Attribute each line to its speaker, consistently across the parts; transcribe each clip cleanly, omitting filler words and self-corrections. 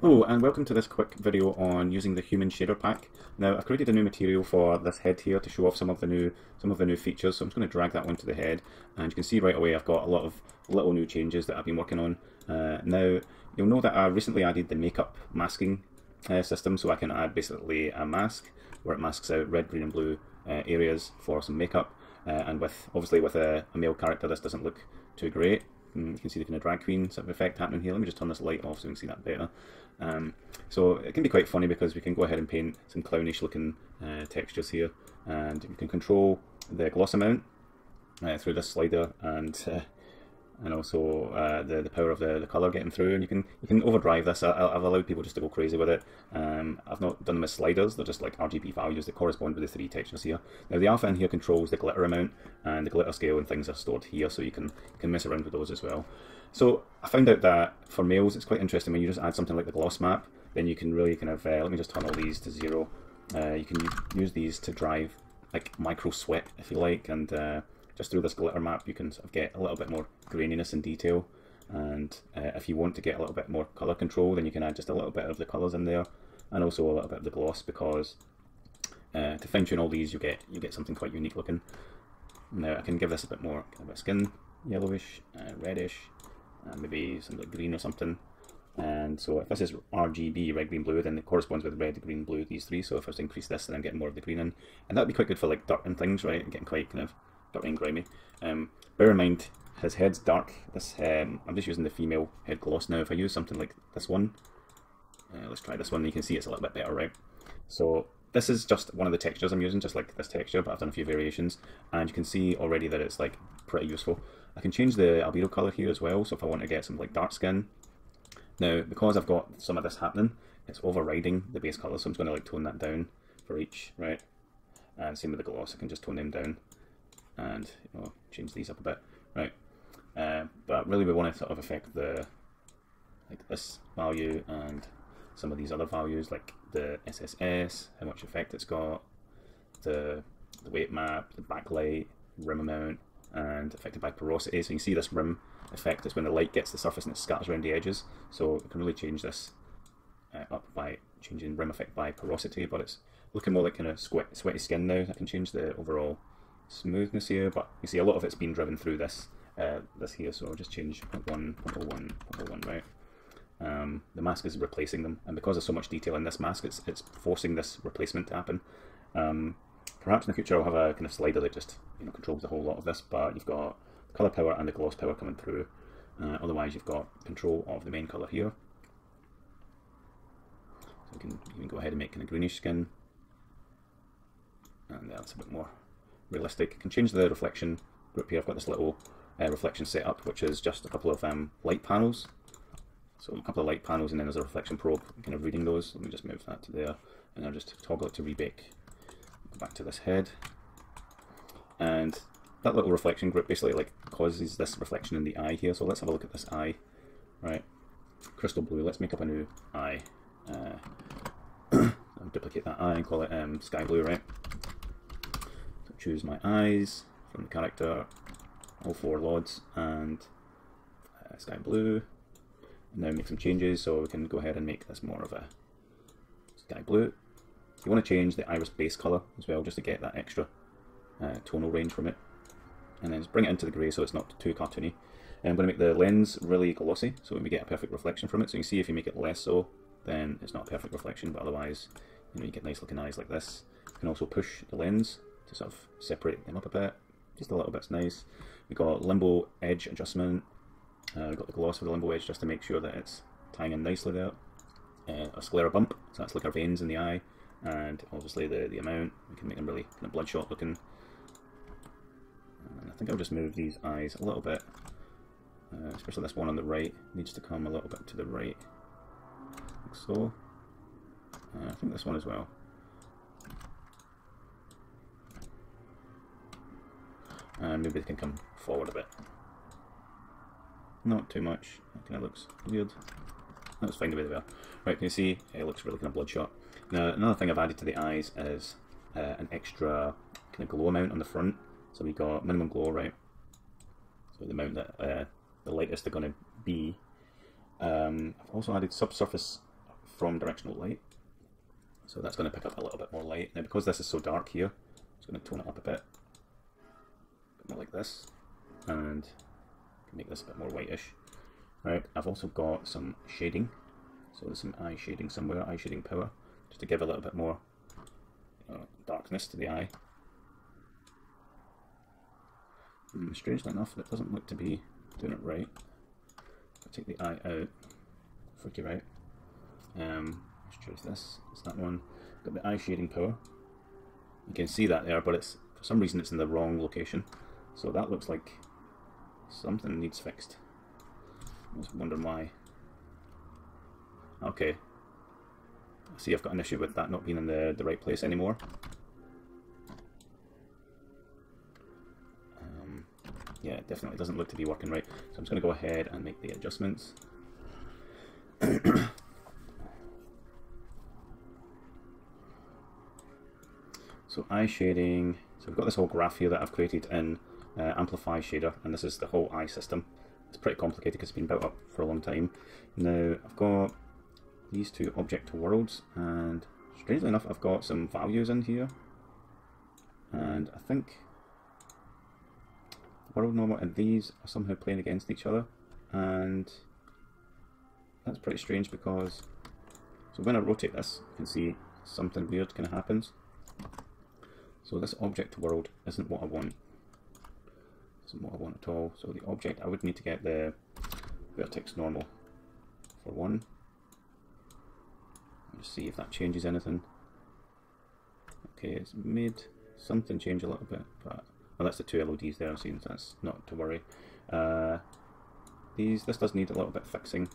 Speaker 1: Hello and welcome to this quick video on using the human shader pack. Now I've created a new material for this head here to show off some of the new features, so I'm just going to drag that onto the head, and you can see right away I've got a lot of little new changes that I've been working on. Now you'll know that I recently added the makeup masking system, so I can add basically a mask where it masks out red, green and blue areas for some makeup, and obviously with a male character this doesn't look too great. You can see the kind of drag queen sort of effect happening here. Let me just turn this light off so we can see that better. So it can be quite funny because we can go ahead and paint some clownish looking textures here, and you can control the gloss amount through this slider, and also the power of the colour getting through, and you can overdrive this. I've allowed people just to go crazy with it. I've not done them as sliders, they're just like RGB values that correspond with the three textures here. Now the alpha in here controls the glitter amount, and the glitter scale and things are stored here, so you can mess around with those as well. So I found out that for males it's quite interesting when you just add something like the gloss map, then you can really kind of, let me just turn all these to 0. You can use these to drive like micro sweat if you like, and just through this glitter map you can sort of get a little bit more graininess and detail, and if you want to get a little bit more colour control then you can add just a little bit of the colours in there, and also a little bit of the gloss, because to fine tune all these you get something quite unique looking. Now I can give this a bit more kind of a skin, yellowish, reddish, maybe some like green or something. And so if this is RGB, red, green, blue, then it corresponds with red, green, blue, these three. So if I was to increase this, then I'm getting more of the green in, and that'd be quite good for like dirt and things, right? Getting quite kind of dirty and grimy. Bear in mind his head's dark. This I'm just using the female head gloss now. If I use something like this one, let's try this one. You can see it's a little bit better, right? So this is just one of the textures I'm using, just like this texture, but I've done a few variations, and you can see already that it's like pretty useful. I can change the albedo color here as well, so if I want to get some like dark skin. Now because I've got some of this happening, it's overriding the base color, so I'm just going to like tone that down for each, right? And same with the gloss, I can just tone them down and change these up a bit, right? But really we want to sort of affect the like this value and some of these other values, like the SSS, how much effect it's got, the weight map, the backlight, rim amount, and affected by porosity. So you can see this rim effect is when the light gets the surface and it scatters around the edges. So you can really change this up by changing rim effect by porosity, but it's looking more like kind of sweaty skin now. I can change the overall smoothness here, but you see a lot of it's been driven through this here, so I'll just change 0.1, 0.01, 0.01, right? The mask is replacing them, and because there's so much detail in this mask, it's forcing this replacement to happen. Perhaps in the future I'll have a kind of slider that just controls the whole lot of this, but you've got the colour power and the gloss power coming through. Otherwise you've got control of the main colour here. So you can go ahead and make kind of greenish skin, and that's a bit more realistic. You can change the reflection group here. I've got this little reflection setup, which is just a couple of light panels. So a couple of light panels, and then there's a reflection probe kind of reading those. Let me just move that to there, and I'll just toggle it to rebake. Go back to this head, and that little reflection group basically like causes this reflection in the eye here. So let's have a look at this eye, right? Crystal blue. Let's make up a new eye. I'll duplicate that eye and call it sky blue, right? So choose my eyes from the character, all 4 LODs, and sky blue. Now make some changes, so we can go ahead and make this more of a sky blue. You want to change the iris base colour as well, just to get that extra tonal range from it, and then just bring it into the grey so it's not too cartoony. And I'm going to make the lens really glossy, so when we get a perfect reflection from it. So you can see if you make it less so, then it's not a perfect reflection, but otherwise you get nice looking eyes like this. You can also push the lens to sort of separate them up a bit, just a little bit's nice. We've got limbo edge adjustment. We've got the gloss for the limbo edge just to make sure that it's tying in nicely there. A sclera bump, so that's like our veins in the eye, and obviously the amount. We can make them really kind of bloodshot looking. And I think I'll just move these eyes a little bit, especially this one on the right needs to come a little bit to the right, like so. I think this one as well. And maybe they can come forward a bit. Not too much. That kind of looks weird. That's fine the way they are. Right, can you see it looks really kind of bloodshot. Now another thing I've added to the eyes is an extra kind of glow amount on the front. So we got minimum glow, right? So the amount that the lightest they're going to be. I've also added subsurface from directional light. So that's going to pick up a little bit more light. Now because this is so dark here, it's going to tone it up a bit more like this, and make this a bit more whitish. Right, I've also got some shading, so there's some eye shading somewhere, eye shading power, just to give a little bit more darkness to the eye. Strangely enough, it doesn't look to be doing it right. I'll take the eye out, freaky right. Let's choose this, it's that one. Got the eye shading power. You can see that there, but it's for some reason it's in the wrong location. So that looks like something needs fixed. I was wondering why. Okay. I see I've got an issue with that not being in the right place anymore. Yeah, it definitely doesn't look to be working right. So I'm just going to go ahead and make the adjustments. So eye shading, so we've got this whole graph here that I've created in Amplify Shader, and this is the whole eye system. It's pretty complicated because it's been built up for a long time. Now I've got these two object to worlds, and strangely enough I've got some values in here, and I think world normal and these are somehow playing against each other, and that's pretty strange because so when I rotate this you can see something weird kind of happens. So this object to world isn't what I want. Isn't what I want at all. So the object, I would need to get the vertex normal for one. Let's see if that changes anything. Okay, it's made something change a little bit, but well, that's the two LODs there I'm seeing, so that's not to worry. This does need a little bit fixing.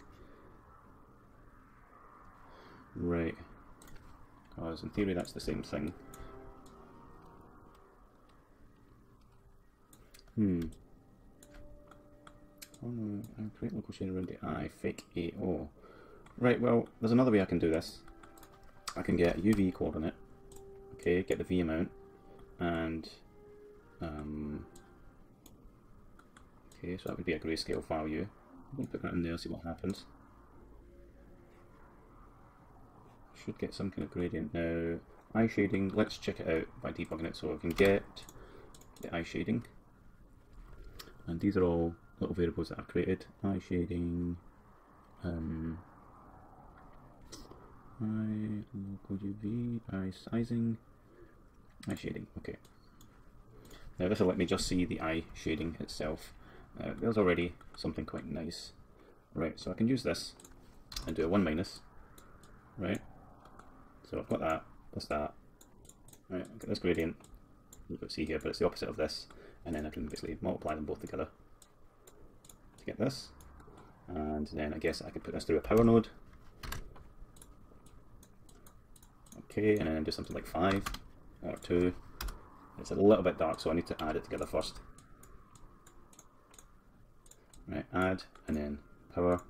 Speaker 1: Right. Because in theory that's the same thing. Oh no, create local shade around the eye, fake AO. Right, well, there's another way I can do this. I can get a UV coordinate, okay, get the V amount, and okay, so that would be a grayscale value. I'm going to put that in there, see what happens. Should get some kind of gradient now. Eye shading, let's check it out by debugging it. So I can get the eye shading, and these are all little variables that I've created. Eye shading, eye local UV, eye sizing, eye shading. Okay. Now this will let me just see the eye shading itself. There's already something quite nice. Right, so I can use this and do a 1 minus. Right. So I've got that, plus that. Right, I've got this gradient. You can see here, but it's the opposite of this. And then I can basically multiply them both together to get this. And then I guess I could put this through a power node. Okay, and then do something like 5 or 2. It's a little bit dark, so I need to add it together first. Right, add, and then power.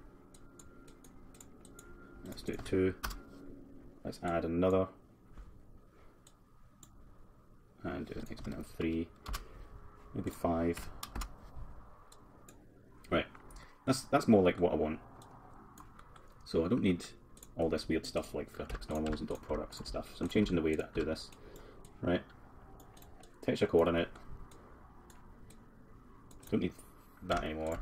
Speaker 1: Let's do 2. Let's add another. And do an exponent of 3. Maybe 5. Right, that's more like what I want. So I don't need all this weird stuff like vertex normals and dot products and stuff. So I'm changing the way that I do this. Right. Texture coordinate. Don't need that anymore.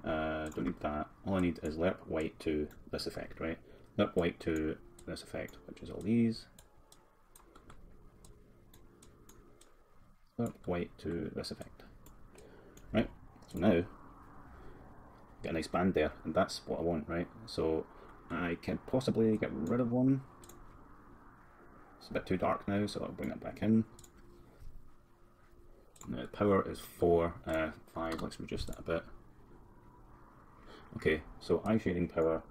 Speaker 1: Don't need that. All I need is lerp white to this effect, right? Lerp white to this effect, which is all these. Lerp white to this effect. Right? So now, get a nice band there, and that's what I want, right? So I can possibly get rid of one. It's a bit too dark now, so I'll bring it back in. Now, power is 4, 5, let's reduce that a bit. Okay, so eye shading power,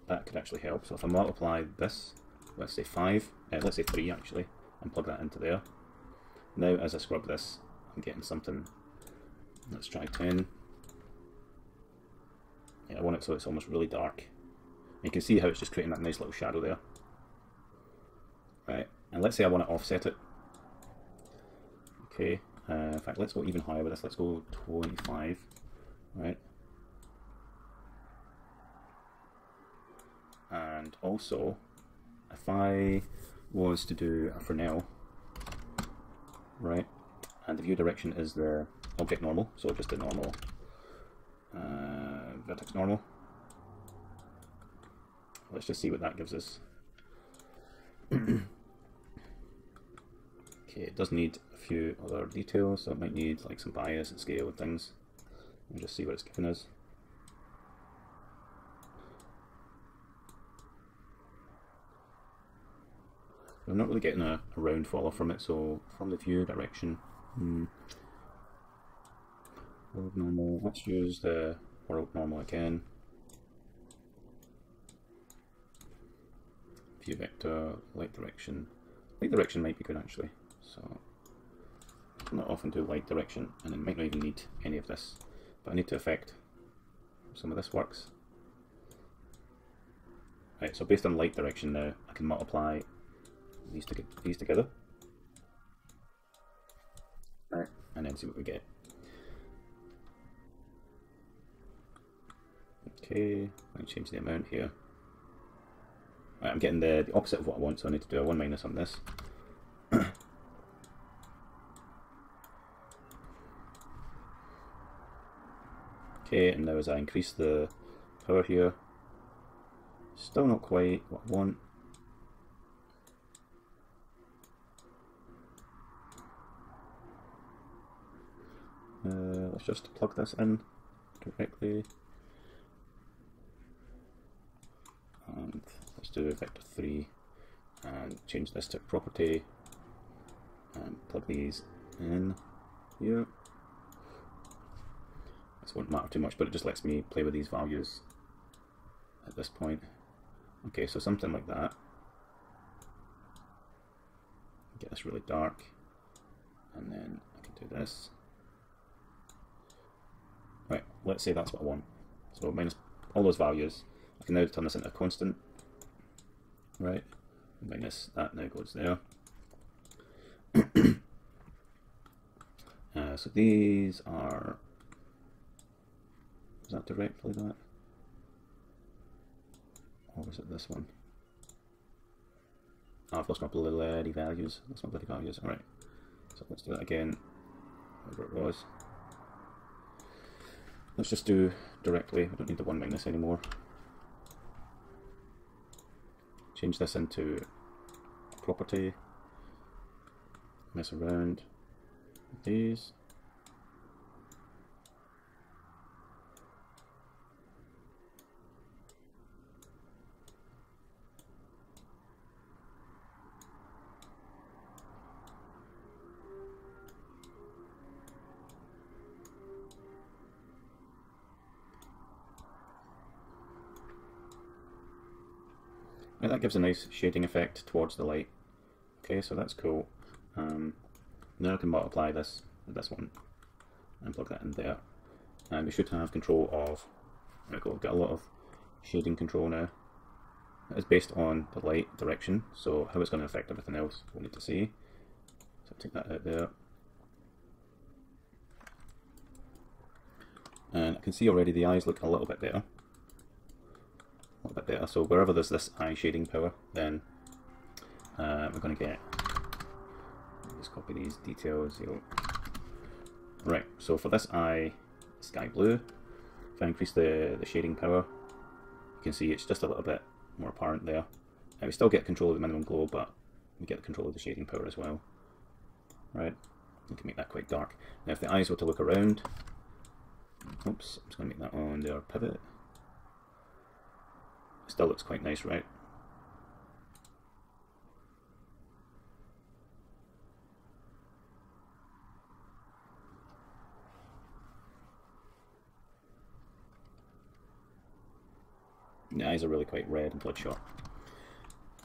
Speaker 1: that could actually help. So if I multiply this, let's say 5, let's say 3 actually, and plug that into there. Now as I scrub this, I'm getting something, let's try 10. Yeah, I want it so it's almost really dark. And you can see how it's just creating that nice little shadow there. Right, and let's say I want to offset it. Okay, in fact let's go even higher with this, let's go 25, right? And also, if I was to do a Fresnel, right, and the view direction is the object normal, so just the normal vertex normal. Let's just see what that gives us. Okay, it does need a few other details, so it might need like some bias and scale and things. We'll just see what it's giving us. I'm not really getting a round fall off from it, so from the view direction, world normal, let's use the world normal again. View vector, light direction. Light direction might be good actually, so I not often do light direction, and it might not even need any of this, but I need to affect some of this works. Right, so based on light direction now, I can multiply these together, right, and then see what we get. Okay, let me change the amount here. Right, I'm getting the opposite of what I want, so I need to do a 1 minus on this. Okay, and now as I increase the power here, still not quite what I want. Let's just plug this in directly, and let's do vector 3 and change this to property and plug these in here. This won't matter too much, but it just lets me play with these values at this point. Okay, so something like that. Get this really dark, and then I can do this. Right, let's say that's what I want. So minus all those values. I can now turn this into a constant. Right, minus that now goes there. So these are, is that directly that? Or was it this one? Oh, I've lost my bloody values. Lost my bloody values. Alright, so let's do that again. Whatever it was. Let's just do directly. We don't need the 1 minus anymore. Change this into property. Mess around with these. Now that gives a nice shading effect towards the light. Okay, so that's cool. Now I can multiply this with this one and plug that in there. And we should have control of, there we go, we've got a lot of shading control now. That is based on the light direction, so how it's going to affect everything else we'll need to see. So take that out there. And I can see already the eyes look a little bit better. A little bit better. So wherever there's this eye shading power, then we're going to get, just copy these details here. Right, so for this eye, sky blue, if I increase the shading power, you can see it's just a little bit more apparent there. And we still get control of the minimum glow, but we get the control of the shading power as well. Right, you can make that quite dark. Now if the eyes were to look around, oops, I'm just going to make that on their pivot. Still looks quite nice, right? The eyes are really quite red and bloodshot.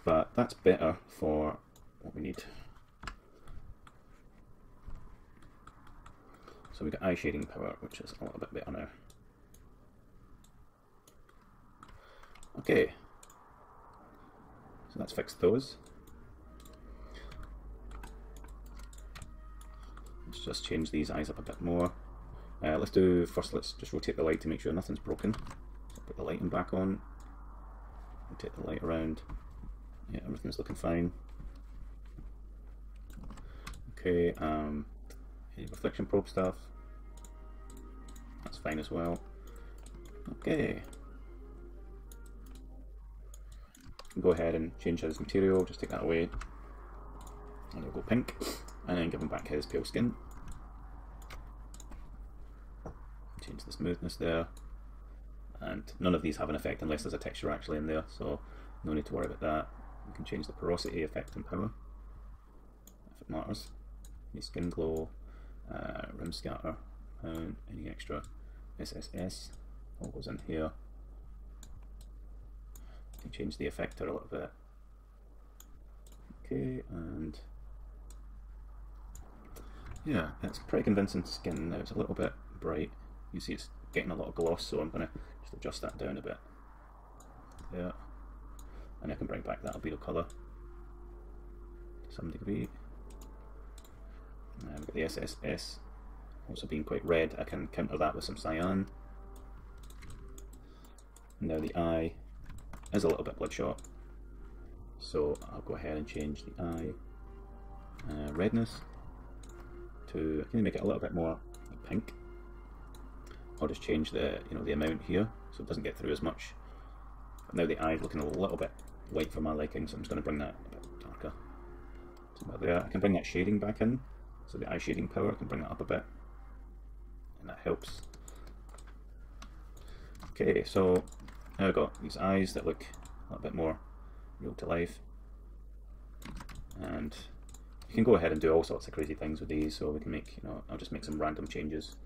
Speaker 1: But that's better for what we need. So we've got eye shading power, which is a little bit better now. Okay, so let's fix those. Let's just change these eyes up a bit more. Let's just rotate the light to make sure nothing's broken. So put the lighting back on. Take the light around. Yeah, everything's looking fine. Okay, any reflection probe stuff, that's fine as well. Okay, go ahead and change his material, just take that away, and he'll go pink, and then give him back his pale skin. Change the smoothness there, and none of these have an effect unless there's a texture actually in there, so no need to worry about that. You can change the porosity, effect, and power if it matters. Any skin glow, rim scatter, and any extra SSS all goes in here. You can change the effector a little bit. Okay, and yeah, it's pretty convincing skin now. It's a little bit bright. You see it's getting a lot of gloss, so I'm going to just adjust that down a bit. Yeah, and I can bring back that albedo colour to some degree. We've got the SSS also being quite red. I can counter that with some cyan. Now the eye is a little bit bloodshot, so I'll go ahead and change the eye redness to, I can make it a little bit more pink. I'll just change the the amount here so it doesn't get through as much. But now the eye's looking a little bit light for my liking, so I'm just going to bring that a bit darker. So about there, I can bring that shading back in. So the eye shading power, I can bring that up a bit, and that helps. Okay, so now I've got these eyes that look a little bit more real to life, and you can go ahead and do all sorts of crazy things with these. So we can make, I'll just make some random changes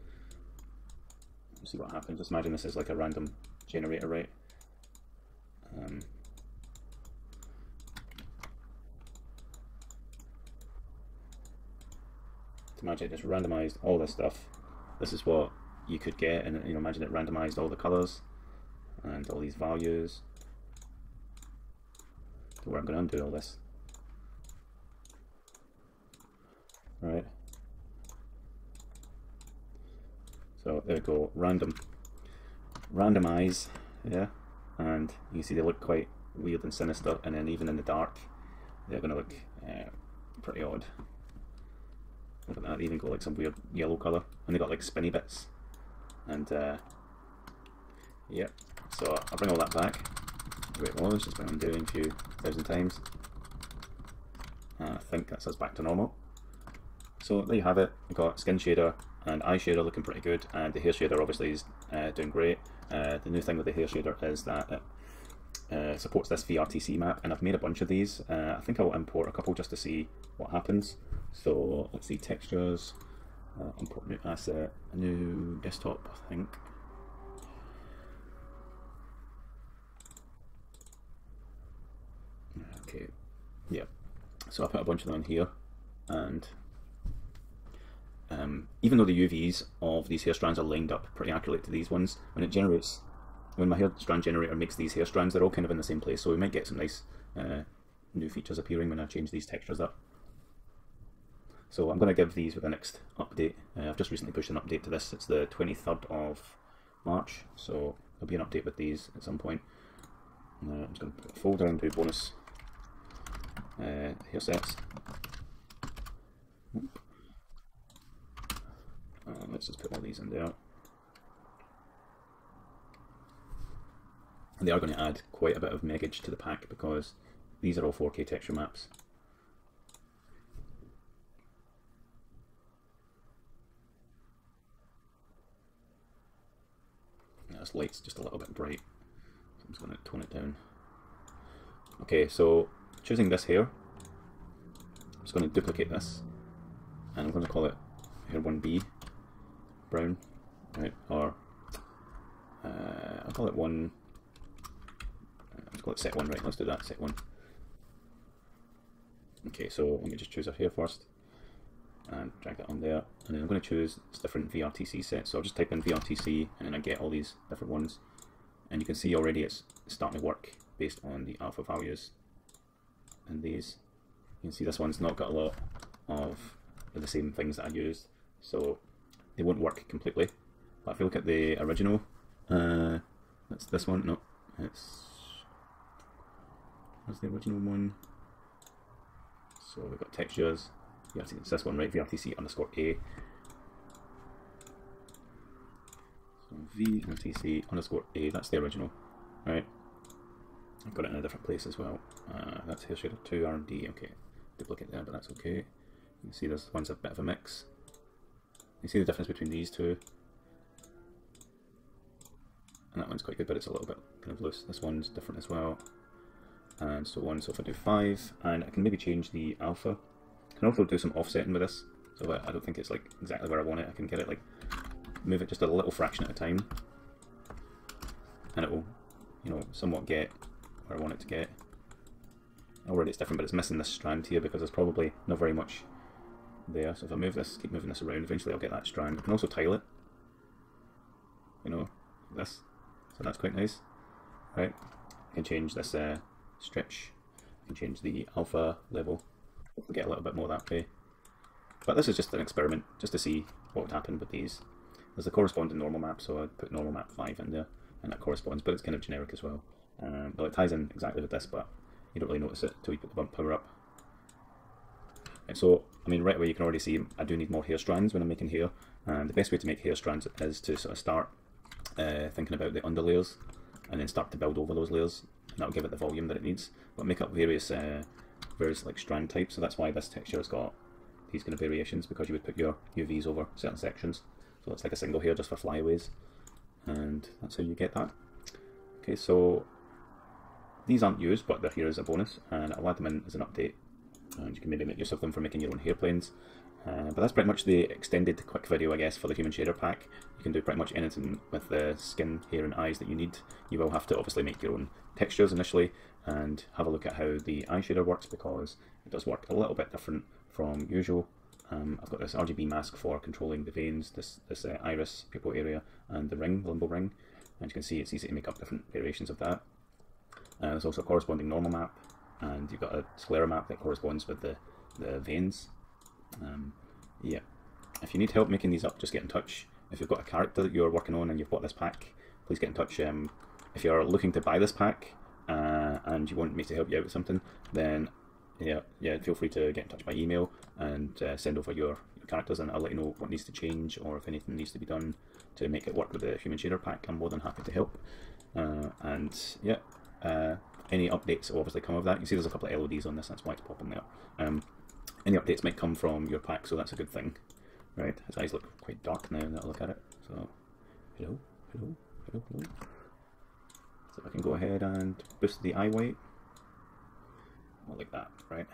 Speaker 1: and see what happens. Just imagine this is like a random generator, right? Imagine it just randomized all this stuff. This is what you could get, and imagine it randomized all the colors and all these values to where I'm going to undo all this. Right. So there we go, randomize, yeah, and you see they look quite weird and sinister, and then even in the dark they're going to look pretty odd. Look at that, they even got like some weird yellow colour, and they got like spinny bits, and yeah, so I'll bring all that back the way it was, just been undoing a few thousand times. I think that's us back to normal. So there you have it, we've got skin shader and eye shader looking pretty good, and the hair shader obviously is doing great. The new thing with the hair shader is that it supports this VRTC map, and I've made a bunch of these. I think I'll import a couple just to see what happens. So let's see, textures, import new asset, a new desktop, I think. Okay, yeah, so I put a bunch of them in here, and even though the UVs of these hair strands are lined up pretty accurately to these ones, when my hair strand generator makes these hair strands, they're all kind of in the same place, so we might get some nice new features appearing when I change these textures up. So I'm going to give these with the next update. I've just recently pushed an update to this. It's the 23rd of March, so there'll be an update with these at some point. I'm just going to put a folder and do bonus hair sets. Let's just put all these in there. And they are going to add quite a bit of megage to the pack because these are all 4K texture maps. This light's just a little bit bright, so I'm just going to tone it down. Okay, so choosing this hair, I'm just going to duplicate this, and I'm going to call it hair 1B brown, right? Or I'll call it let's call it set 1, right? Let's do that, set 1. Okay, so let me just choose a hair first and drag that on there, and then I'm going to choose different VRTC sets. So I'll just type in VRTC, and then I get all these different ones, and you can see already it's starting to work based on the alpha values. And these, you can see this one's not got a lot of the same things that I used, so they won't work completely. But if you look at the original, that's this one. No, it's That's the original one. So we've got textures. It's this one, right? VRTC_A. So VRTC_A. That's the original, right? I've got it in a different place as well. That's Hair Shader 2 R&D. Okay, duplicate there, but that's okay. You can see this one's a bit of a mix. You see the difference between these two. And that one's quite good, but it's a little bit kind of loose. This one's different as well. And so on. So if I do 5, and I can maybe change the alpha. I can also do some offsetting with this. So I don't think it's like exactly where I want it. I can get it like, move it just a little fraction at a time. And it will, you know, somewhat get where I want it to get. Already it's different, but it's missing this strand here because there's probably not very much there. So if I move this, keep moving this around, eventually I'll get that strand. I can also tile it, you know, like this. So that's quite nice, right? I can change this stretch. I can change the alpha level. Hopefully get a little bit more that way. But this is just an experiment, just to see what would happen with these. There's a corresponding normal map, so I'd put normal map 5 in there, and that corresponds, but it's kind of generic as well. Well, it ties in exactly with this, but you don't really notice it until you put the bump power up. And so, I mean, right away you can already see I do need more hair strands when I'm making hair, and the best way to make hair strands is to sort of start thinking about the underlayers, and then start to build over those layers, and that'll give it the volume that it needs. But make up various like strand types, so that's why this texture has got these kind of variations, because you would put your UVs over certain sections. So it's like a single hair just for flyaways, and that's how you get that. Okay, so these aren't used, but they're here as a bonus, and I'll add them in as an update, and you can maybe make use of them for making your own hairplanes. But that's pretty much the extended quick video, I guess, for the Human Shader pack. You can do pretty much anything with the skin, hair and eyes that you need. You will have to obviously make your own textures initially, and have a look at how the eye shader works, because it does work a little bit different from usual. I've got this RGB mask for controlling the veins, this iris, pupil area, and the ring, the limbo ring. And you can see it's easy to make up different variations of that. There's also a corresponding normal map, and you've got a sclera map that corresponds with the veins. Yeah, if you need help making these up, just get in touch. If you've got a character that you're working on and you've bought this pack, please get in touch. If you're looking to buy this pack and you want me to help you out with something, then yeah, feel free to get in touch by email and send over your characters, and I'll let you know what needs to change or if anything needs to be done to make it work with the Human Shader pack. I'm more than happy to help. And yeah, any updates will obviously come of that. You can see there's a couple of LODs on this, that's why it's popping there. Any updates might come from your pack, so that's a good thing. Right, his eyes look quite dark now that I look at it. So, hello. So if I can go ahead and boost the eye weight. Like that, right?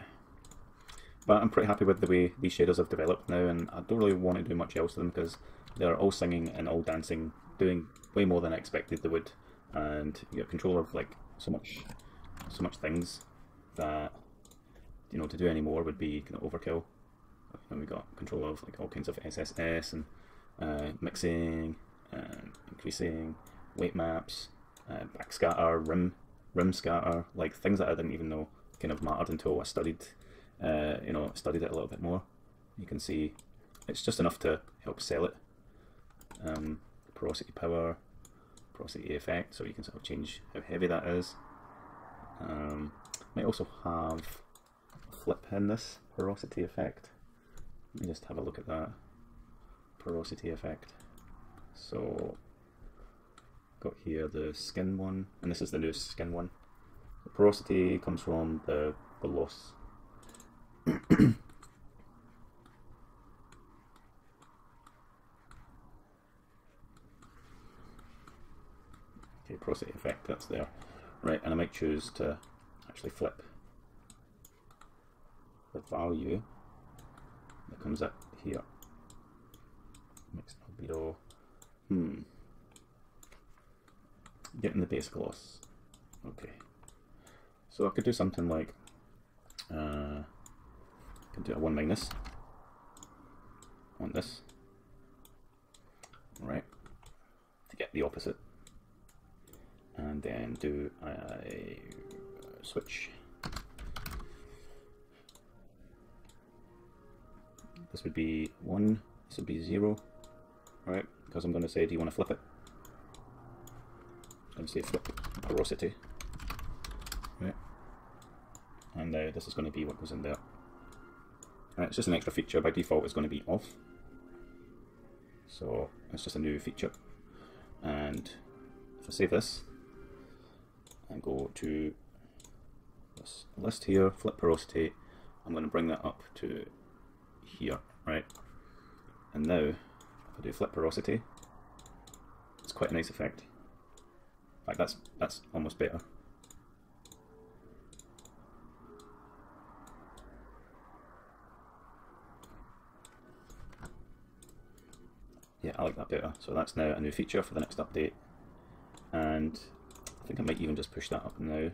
Speaker 1: But I'm pretty happy with the way these shaders have developed now, and I don't really want to do much else to them because they're all singing and all dancing, doing way more than I expected they would, and you get control of like so much things that, you know, to do any more would be kind of overkill. And we got control of like all kinds of SSS and mixing, increasing, weight maps, backscatter, rim scatter, like things that I didn't even know kind of mattered until I studied it a little bit more. You can see it's just enough to help sell it. Porosity power, porosity effect, so you can sort of change how heavy that is. Might also have a flip in this porosity effect. Let me just have a look at that porosity effect. So got here the skin one, and this is the new skin one. The porosity comes from the loss. Okay, porosity effect, that's there. Right, and I might choose to actually flip the value that comes up here. Mixed albedo. Getting the base gloss. Okay. So I could do something like, I could do a 1 minus on this, right, to get the opposite, and then do a switch. This would be 1, this would be 0, right, because I'm going to say, do you want to flip it? I'm going to say flip porosity, right, and this is going to be what goes in there. It's just an extra feature. By default it's going to be off, so it's just a new feature. And if I save this and go to this list here, flip porosity, I'm going to bring that up to here, right? And now if I do flip porosity, it's quite a nice effect. In fact, that's almost better. Yeah, I like that better. So that's now a new feature for the next update, and I think I might even just push that up now,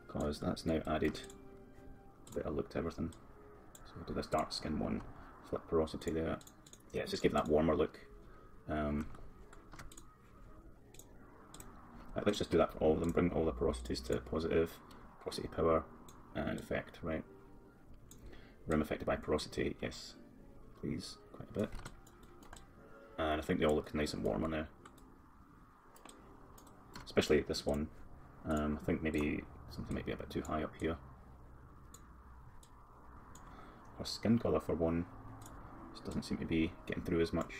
Speaker 1: because that's now added a better look to everything. So we'll do this dark skin one, flip porosity there. Yeah, it's just give that warmer look. Let's just do that for all of them, bring all the porosities to positive, porosity power, and effect, right? Rim affected by porosity, yes, please, quite a bit. And I think they all look nice and warmer now. Especially this one. I think maybe something might be a bit too high up here. Our skin colour for one just doesn't seem to be getting through as much.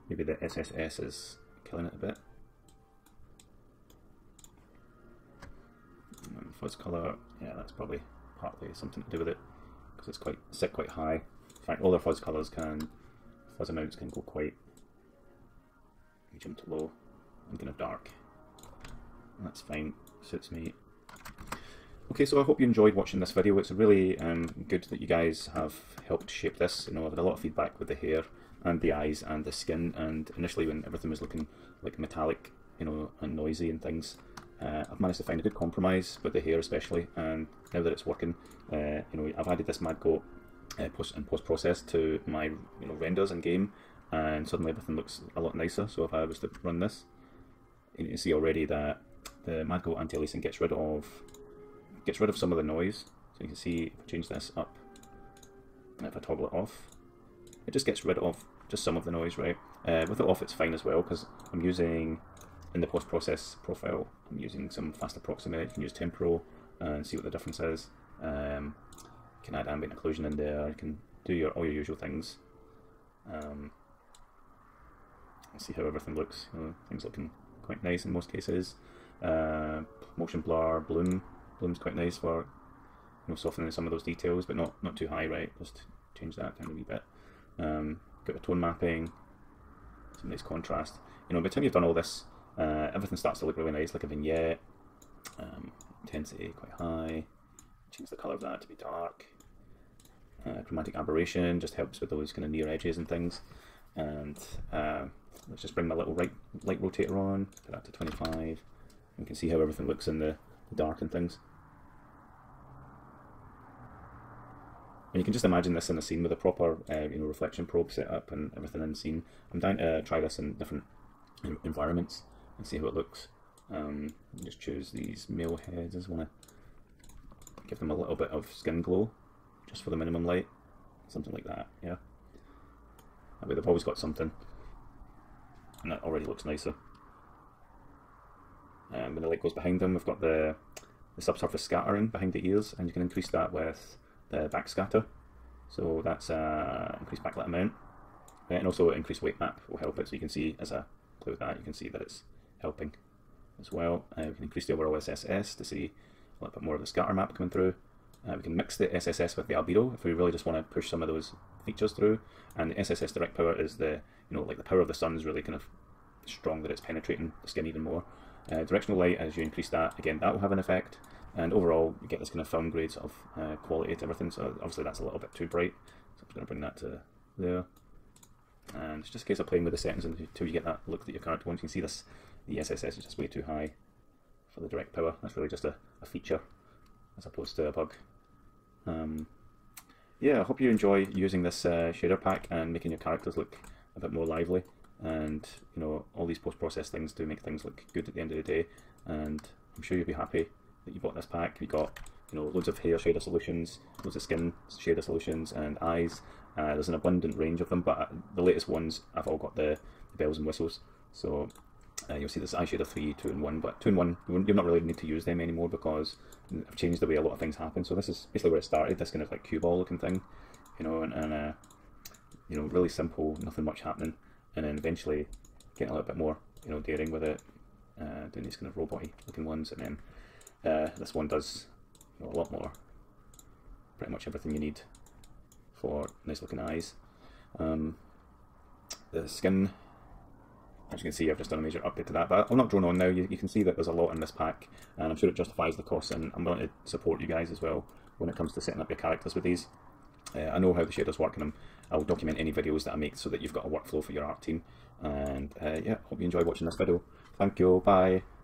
Speaker 1: Maybe the SSS is killing it a bit. And fuzz colour, yeah, that's probably partly something to do with it, because it's set quite high. In fact, all their fuzz colours fuzz amounts can go quite medium to low and kind of dark. And that's fine, suits me. Okay, so I hope you enjoyed watching this video. It's really good that you guys have helped shape this. You know, I've had a lot of feedback with the hair and the eyes and the skin, and initially when everything was looking like metallic, you know, and noisy and things, I've managed to find a good compromise with the hair especially, and now that it's working, you know, I've added this Mad Goat post-process to my renders in game, and suddenly everything looks a lot nicer. So if I was to run this, you can see already that the Mad Goat anti-aliasing gets rid of some of the noise. So you can see if I change this up, and if I toggle it off, it just gets rid of just some of the noise, right? With it off it's fine as well, because I'm using, in the post-process profile, I'm using some fast approximate. You can use temporal and see what the difference is. You can add ambient occlusion in there, you can do all your usual things. See how everything looks. You know, things looking quite nice in most cases. Motion blur, bloom's quite nice for, you know, softening some of those details, but not too high, right? Just change that kind of a wee bit. Got a tone mapping, some nice contrast. You know, by the time you've done all this, everything starts to look really nice, like a vignette. Intensity quite high. Change the colour of that to be dark. Chromatic aberration just helps with those kind of near edges and things. And let's just bring my little light rotator on, put that to 25. You can see how everything looks in the dark and things. And you can just imagine this in a scene with a proper you know, reflection probe set up and everything in the scene. I'm dying to try this in different environments and see how it looks. Just choose these male heads. I just want to give them a little bit of skin glow, just for the minimum light, something like that. Yeah, that way they've always got something, and that already looks nicer. When the light goes behind them, we've got the subsurface scattering behind the ears, and you can increase that with the back scatter. So that's increased backlit amount, and also increased weight map will help it. So you can see, as I play with that, you can see that it's helping as well. We can increase the overall SSS to see a little bit more of the scatter map coming through. We can mix the SSS with the albedo if we really just want to push some of those features through. And the SSS direct power is the, you know, like the power of the sun is really kind of strong, that it's penetrating the skin even more. Directional light, as you increase that, again, that will have an effect. And overall, you get this kind of film grades of quality to everything. So obviously that's a little bit too bright. So I'm just going to bring that to there. And it's just a case of playing with the settings until you get that look that your character wants. You can see this, the SSS is just way too high for the direct power. That's really just a feature as opposed to a bug. Yeah, I hope you enjoy using this shader pack and making your characters look a bit more lively. And you know, all these post-process things do make things look good at the end of the day. And I'm sure you'll be happy that you bought this pack. You got, you know, loads of hair shader solutions, loads of skin shader solutions, and eyes. There's an abundant range of them, but the latest ones have all got the bells and whistles. So You'll see this eye shader 3, 2 and 1, but 2 and 1, you're not really need to use them anymore because I've changed the way a lot of things happen. So this is basically where it started, this kind of like cue ball looking thing, you know, and you know, really simple, nothing much happening, and then eventually getting a little bit more, you know, daring with it, doing these kind of robot-y looking ones, and then this one does, you know, a lot more, pretty much everything you need for nice looking eyes. The skin, as you can see, I've just done a major update to that, but I'll not drone on now. You can see that there's a lot in this pack, and I'm sure it justifies the cost, and I'm going to support you guys as well when it comes to setting up your characters with these. I know how the shaders work in them. I'll document any videos that I make so that you've got a workflow for your art team, and yeah, hope you enjoy watching this video. Thank you, bye.